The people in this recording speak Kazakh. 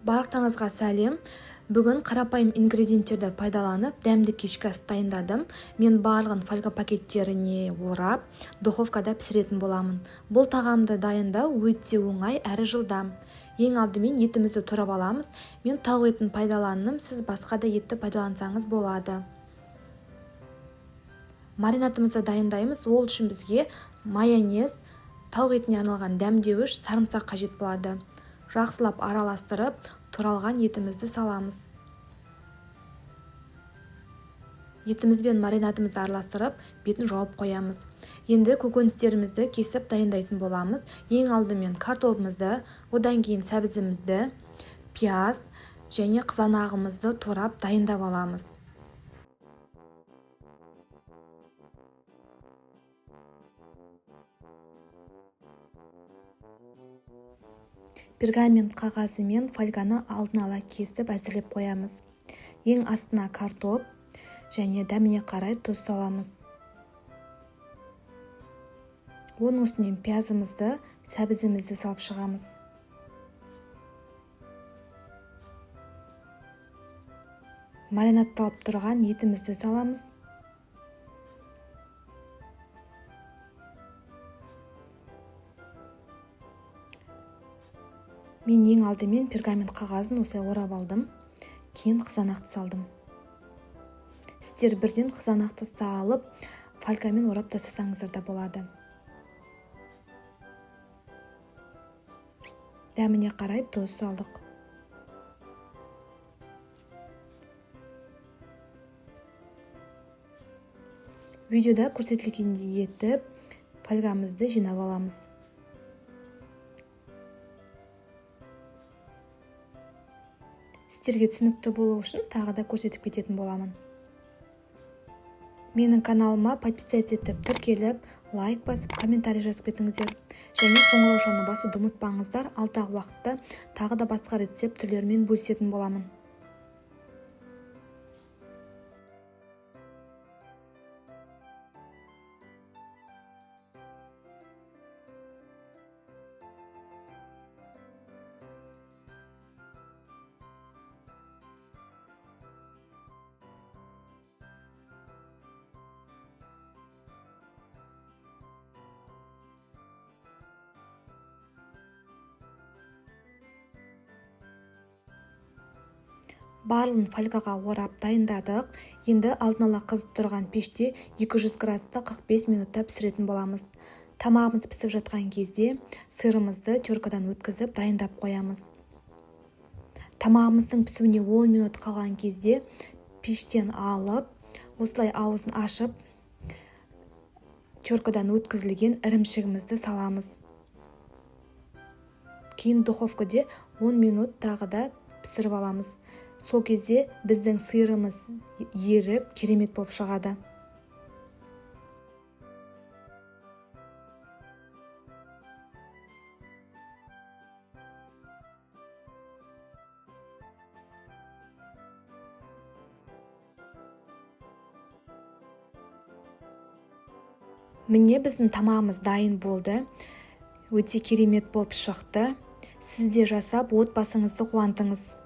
Барлықтарыңызға сәлем. Бүгін қарапайым ингредиенттерді пайдаланып, дәмді кешкі ас дайындадым. Мен барлығын фольга пакеттеріне орап, духовкада пісіретін боламын. Бұл тағамды дайындау өте оңай әрі жылдам. Ең алдымен етімізді турап аламыз. Мен тауық етін пайдаландым, сіз басқа да етті пайдалансаңыз болады. Маринадымызды дайындаймыз. Ол үшін бізге майонез, тауық етіне арналған дәмдеуіш, сарымсақ қажет болады. Жақсылап араластырып, туралған етімізді саламыз. Етімізбен маринадымызды араластырып, бетін жауып қоямыз. Енді көкөністерімізді кесіп дайындайтын боламыз. Ең алдымен картопымызды, одан кейін сәбізімізді, пияз және қызанағымызды турап дайындап аламыз. Пергамент қағазы мен фольганы алдын ала кесіп әзірлеп қоямыз. Ең астына картоп және дәміне қарай тұз саламыз. Оның үстінен пиязымызды, сәбізімізді салып шығамыз. Маринадталып тұрған етімізді саламыз. Мен ең алдымен пергамент қағазын осылай орап алдым, кейін қызанақты салдым. Сіздер бірден қызанақты салып, фольгамен орап тастасаңыздар да болады. Дәміне қарай тұз салдық. Видеода көрсетілгендей етіп, фольгамызды жинап аламыз. Сіздерге түсінікті болу үшін тағы да көрсетіп кететін боламын. Менің каналыма подписаться етіп, тіркеліп, лайк басып, комментарий жазып кетіңіздер. Және қоңыраушаны басуды ұмытпаңыздар. Алдағы уақытта тағы да басқа рецепт түрлерімен бөлісетін боламын. Барлығын фольгаға орап дайындадық. Енді алдын ала қызып тұрған пеште 200 градуста 45 минутта пісіретін боламыз. Тамағымыз пісіп жатқан кезде сырымызды теркадан өткізіп дайындап қоямыз. Тамағымыздың пісуіне 10 минут қалған кезде пештен алып, осылай аузын ашып, теркадан өткізілген ірімшігімізді саламыз. Кейін духовкада 10 минут тағы да пісіріп аламыз. Сол кезде біздің сырымыз еріп, керемет болып шығады. Міне біздің тамағымыз дайын болды. Өте керемет болып шықты. Сіз де жасап отбасыңызды қуантыңыз.